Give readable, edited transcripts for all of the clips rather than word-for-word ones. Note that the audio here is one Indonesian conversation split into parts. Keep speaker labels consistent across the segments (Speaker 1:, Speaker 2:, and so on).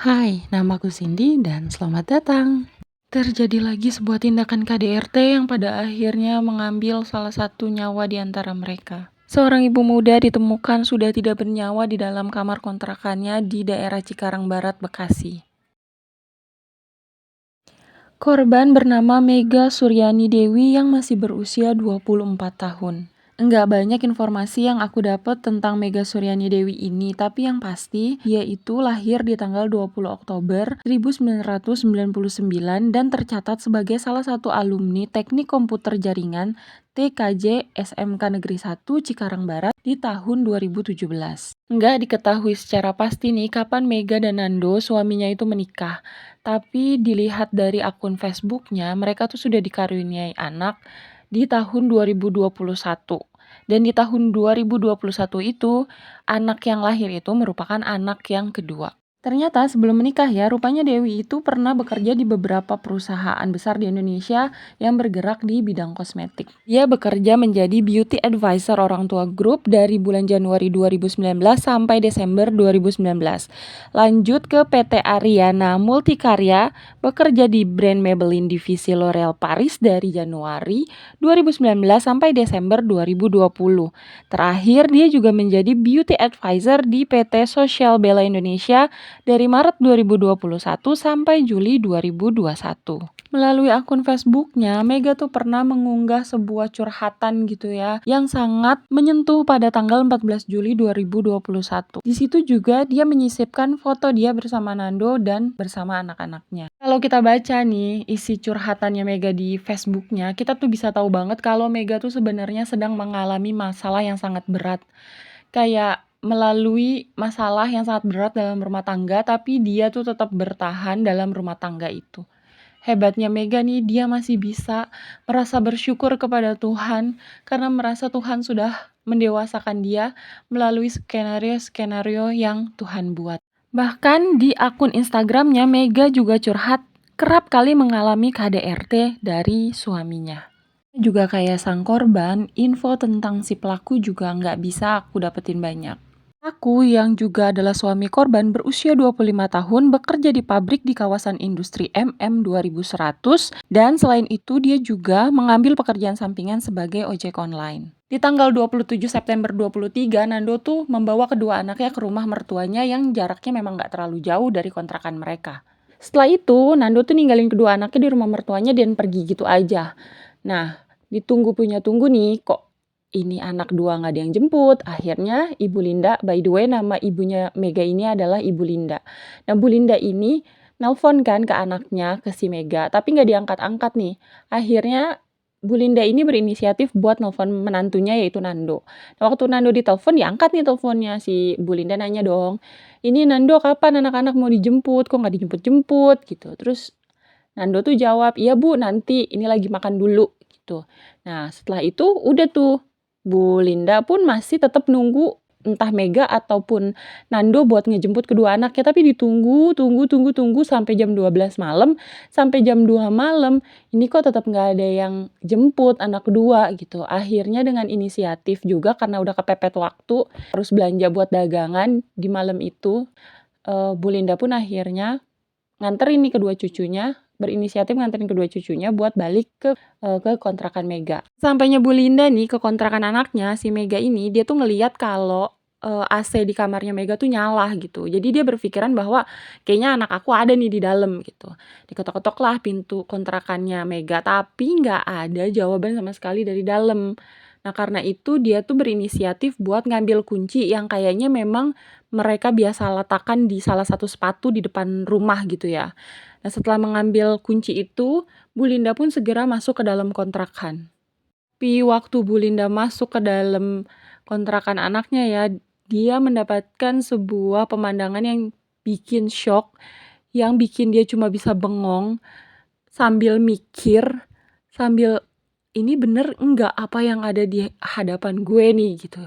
Speaker 1: Hai, namaku Cindy dan selamat datang. Terjadi lagi sebuah tindakan KDRT yang pada akhirnya mengambil salah satu nyawa di antara mereka. Seorang ibu muda ditemukan sudah tidak bernyawa di dalam kamar kontrakannya di daerah Cikarang Barat, Bekasi. Korban bernama Mega Suryani Dewi yang masih berusia 24 tahun. Enggak banyak informasi yang aku dapat tentang Mega Suryani Dewi ini, tapi yang pasti dia itu lahir di tanggal 20 Oktober 1999 dan tercatat sebagai salah satu alumni Teknik Komputer Jaringan TKJ SMK Negeri 1 Cikarang Barat di tahun 2017. Enggak diketahui secara pasti nih kapan Mega dan Nando suaminya itu menikah. Tapi dilihat dari akun Facebooknya, mereka tuh sudah dikaruniai anak di tahun 2021. Dan di tahun 2021 itu, anak yang lahir itu merupakan anak yang kedua. Ternyata sebelum menikah ya, rupanya Dewi itu pernah bekerja di beberapa perusahaan besar di Indonesia yang bergerak di bidang kosmetik. Dia bekerja menjadi beauty advisor orang tua grup dari bulan Januari 2019 sampai Desember 2019. Lanjut ke PT Ariana Multikarya, bekerja di brand Maybelline divisi L'Oreal Paris dari Januari 2019 sampai Desember 2020. Terakhir, dia juga menjadi beauty advisor di PT Social Bella Indonesia dari Maret 2021 sampai Juli 2021. Melalui akun Facebooknya, Mega tuh pernah mengunggah sebuah curhatan gitu ya, yang sangat menyentuh pada tanggal 14 Juli 2021. Di situ juga dia menyisipkan foto dia bersama Nando dan bersama anak-anaknya. Kalau kita baca nih isi curhatannya Mega di Facebooknya, kita tuh bisa tahu banget kalau Mega tuh sebenarnya sedang mengalami masalah yang sangat berat. Kayak melalui masalah yang sangat berat dalam rumah tangga, tapi dia tuh tetap bertahan dalam rumah tangga itu. Hebatnya Mega nih, dia masih bisa merasa bersyukur kepada Tuhan karena merasa Tuhan sudah mendewasakan dia melalui skenario-skenario yang Tuhan buat. Bahkan di akun Instagramnya, Mega juga curhat kerap kali mengalami KDRT dari suaminya. Juga kayak sang korban, info tentang si pelaku juga nggak bisa aku dapetin banyak. Aku yang juga adalah suami korban berusia 25 tahun bekerja di pabrik di kawasan industri MM 2100 dan selain itu dia juga mengambil pekerjaan sampingan sebagai ojek online. Di tanggal 27 September 23, Nando tuh membawa kedua anaknya ke rumah mertuanya yang jaraknya memang nggak terlalu jauh dari kontrakan mereka. Setelah itu, Nando tuh ninggalin kedua anaknya di rumah mertuanya dan pergi gitu aja. Nah, ditunggu punya tunggu nih, kok ini anak dua nggak ada yang jemput. Akhirnya Ibu Linda, by the way nama ibunya Mega ini adalah Ibu Linda. Nah Bu Linda ini nelpon kan ke anaknya, ke si Mega, tapi nggak diangkat-angkat nih. Akhirnya Bu Linda ini berinisiatif buat nelpon menantunya yaitu Nando. Nah, waktu Nando ditelepon, diangkat nih teleponnya. Si Bu Linda nanya dong, ini Nando kapan anak-anak mau dijemput? Kok nggak dijemput-jemput gitu. Terus Nando tuh jawab, iya Bu nanti ini lagi makan dulu gitu. Nah setelah itu udah tuh Bu Linda pun masih tetap nunggu entah Mega ataupun Nando buat ngejemput kedua anaknya, tapi tunggu sampai jam 12 malam, sampai jam 2 malam, ini kok tetap nggak ada yang jemput anak kedua gitu. Akhirnya dengan inisiatif juga karena udah kepepet waktu, harus belanja buat dagangan di malam itu, Bu Linda pun akhirnya nganterin nih kedua cucunya, berinisiatif nganterin kedua cucunya buat balik ke kontrakan Mega. Sampainya Bu Linda nih ke kontrakan anaknya, si Mega ini dia tuh ngelihat kalau AC di kamarnya Mega tuh nyala gitu. Jadi dia berpikiran bahwa kayaknya anak aku ada nih di dalam gitu. Diketok-ketok lah pintu kontrakannya Mega, tapi nggak ada jawaban sama sekali dari dalam. Nah karena itu dia tuh berinisiatif buat ngambil kunci yang kayaknya memang mereka biasa letakkan di salah satu sepatu di depan rumah gitu ya. Nah setelah mengambil kunci itu, Bu Linda pun segera masuk ke dalam kontrakan. Tapi waktu Bu Linda masuk ke dalam kontrakan anaknya ya, dia mendapatkan sebuah pemandangan yang bikin shock, yang bikin dia cuma bisa bengong sambil mikir, sambil ini bener enggak apa yang ada di hadapan gue nih gitu.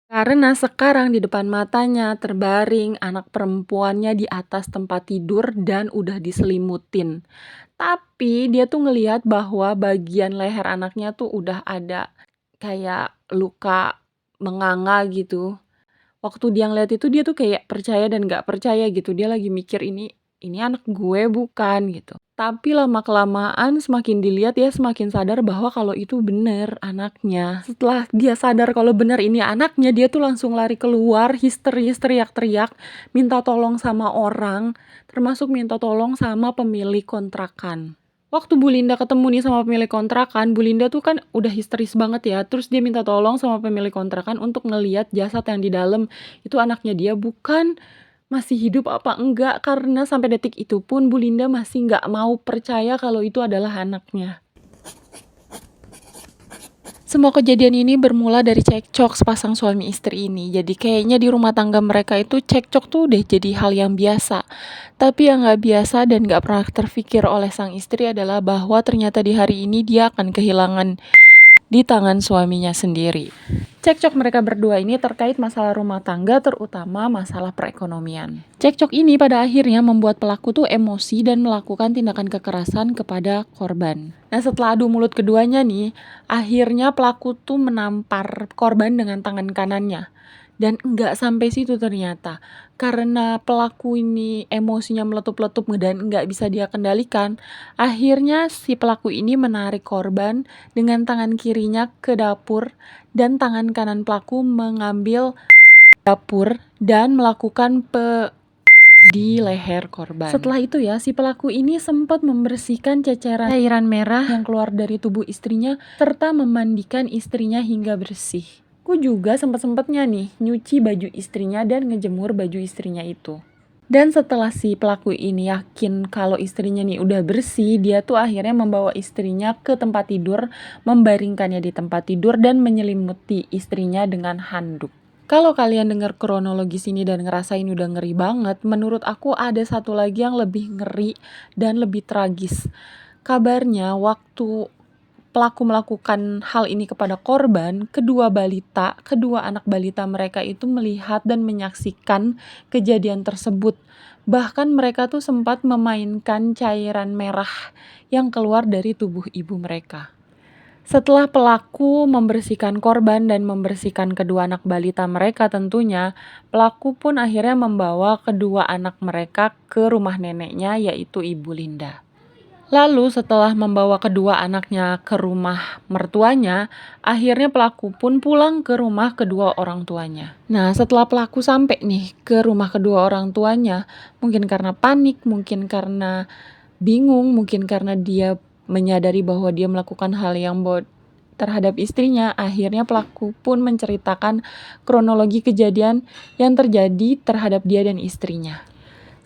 Speaker 1: Karena sekarang di depan matanya terbaring anak perempuannya di atas tempat tidur dan udah diselimutin. Tapi dia tuh ngelihat bahwa bagian leher anaknya tuh udah ada kayak luka menganga gitu. Waktu dia ngeliat itu dia tuh kayak percaya dan nggak percaya gitu, dia lagi mikir, "Ini anak gue bukan?" Gitu. Tapi lama-kelamaan semakin dilihat dia semakin sadar bahwa kalau itu bener anaknya. Setelah dia sadar kalau bener ini anaknya, dia tuh langsung lari keluar, histeris, teriak-teriak, minta tolong sama orang, termasuk minta tolong sama pemilik kontrakan. Waktu Bu Linda ketemu nih sama pemilik kontrakan, Bu Linda tuh kan udah histeris banget ya. Terus dia minta tolong sama pemilik kontrakan untuk ngeliat jasad yang di dalam itu anaknya dia bukan masih hidup apa enggak, karena sampai detik itu pun Bu Linda masih nggak mau percaya kalau itu adalah anaknya. Semua kejadian ini bermula dari cekcok sepasang suami istri ini. Jadi kayaknya di rumah tangga mereka itu cekcok tuh udah jadi hal yang biasa. Tapi yang gak biasa dan gak pernah terfikir oleh sang istri adalah bahwa ternyata di hari ini dia akan kehilangan di tangan suaminya sendiri. Cekcok mereka berdua ini terkait masalah rumah tangga, terutama masalah perekonomian. Cekcok ini pada akhirnya membuat pelaku tuh emosi dan melakukan tindakan kekerasan kepada korban. Nah, setelah adu mulut keduanya nih, akhirnya pelaku tuh menampar korban dengan tangan kanannya. Dan enggak sampai situ ternyata. Karena pelaku ini emosinya meletup-letup dan enggak bisa dia kendalikan, akhirnya si pelaku ini menarik korban dengan tangan kirinya ke dapur dan tangan kanan pelaku mengambil dapur dan melakukan di leher korban. Setelah itu ya, si pelaku ini sempat membersihkan cairan merah yang keluar dari tubuh istrinya serta memandikan istrinya hingga bersih. Aku juga sempat-sempatnya nih nyuci baju istrinya dan ngejemur baju istrinya itu. Dan setelah si pelaku ini yakin kalau istrinya nih udah bersih, dia tuh akhirnya membawa istrinya ke tempat tidur, membaringkannya di tempat tidur dan menyelimuti istrinya dengan handuk. Kalau kalian dengar kronologis ini dan ngerasain udah ngeri banget, menurut aku ada satu lagi yang lebih ngeri dan lebih tragis. Kabarnya waktu pelaku melakukan hal ini kepada korban, kedua anak balita mereka itu melihat dan menyaksikan kejadian tersebut. Bahkan mereka tuh sempat memainkan cairan merah yang keluar dari tubuh ibu mereka. Setelah pelaku membersihkan korban dan membersihkan kedua anak balita mereka tentunya, pelaku pun akhirnya membawa kedua anak mereka ke rumah neneknya yaitu Ibu Linda. Lalu setelah membawa kedua anaknya ke rumah mertuanya, akhirnya pelaku pun pulang ke rumah kedua orang tuanya. Nah, setelah pelaku sampai nih ke rumah kedua orang tuanya, mungkin karena panik, mungkin karena bingung, mungkin karena dia menyadari bahwa dia melakukan hal yang terhadap istrinya, akhirnya pelaku pun menceritakan kronologi kejadian yang terjadi terhadap dia dan istrinya.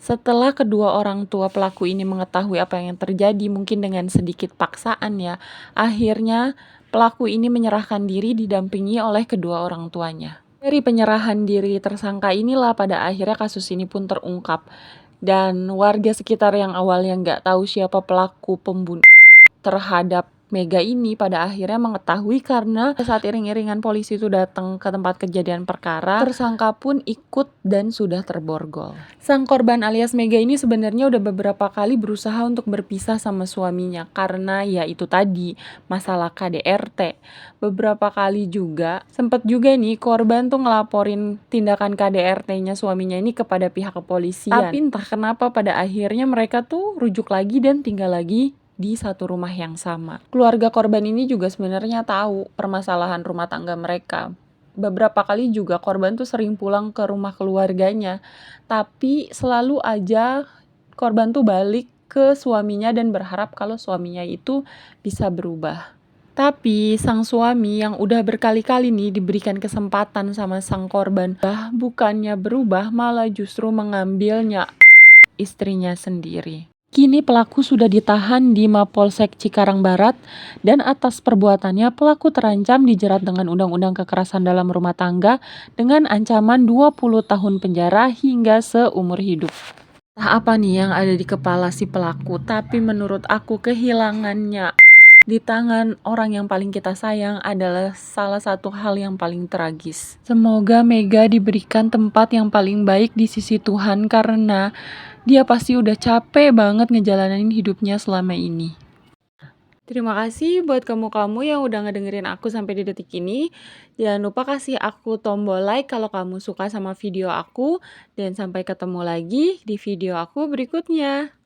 Speaker 1: Setelah kedua orang tua pelaku ini mengetahui apa yang terjadi, mungkin dengan sedikit paksaan ya, akhirnya pelaku ini menyerahkan diri didampingi oleh kedua orang tuanya. Dari penyerahan diri tersangka inilah pada akhirnya kasus ini pun terungkap. Dan warga sekitar yang awalnya nggak tahu siapa pelaku pembunuh terhadap Mega ini pada akhirnya mengetahui karena saat iring-iringan polisi itu datang ke tempat kejadian perkara, tersangka pun ikut dan sudah terborgol. Sang korban alias Mega ini sebenarnya udah beberapa kali berusaha untuk berpisah sama suaminya karena ya itu tadi masalah KDRT. Beberapa kali juga sempat juga nih korban tuh ngelaporin tindakan KDRT-nya suaminya ini kepada pihak kepolisian. Tapi entah kenapa pada akhirnya mereka tuh rujuk lagi dan tinggal lagi di satu rumah yang sama. Keluarga korban ini juga sebenarnya tahu permasalahan rumah tangga mereka. Beberapa kali juga korban tuh sering pulang ke rumah keluarganya, tapi selalu aja korban tuh balik ke suaminya dan berharap kalau suaminya itu bisa berubah. Tapi sang suami yang udah berkali-kali nih diberikan kesempatan sama sang korban, bukannya berubah malah justru mengambilnya istrinya sendiri. Kini pelaku sudah ditahan di Mapolsek Cikarang Barat dan atas perbuatannya pelaku terancam dijerat dengan Undang-Undang Kekerasan dalam Rumah Tangga dengan ancaman 20 tahun penjara hingga seumur hidup. Entah apa nih yang ada di kepala si pelaku, tapi menurut aku kehilangannya di tangan orang yang paling kita sayang adalah salah satu hal yang paling tragis. Semoga Mega diberikan tempat yang paling baik di sisi Tuhan karena dia pasti udah capek banget ngejalanin hidupnya selama ini. Terima kasih buat kamu-kamu yang udah ngedengerin aku sampai di detik ini. Jangan lupa kasih aku tombol like kalau kamu suka sama video aku, dan sampai ketemu lagi di video aku berikutnya.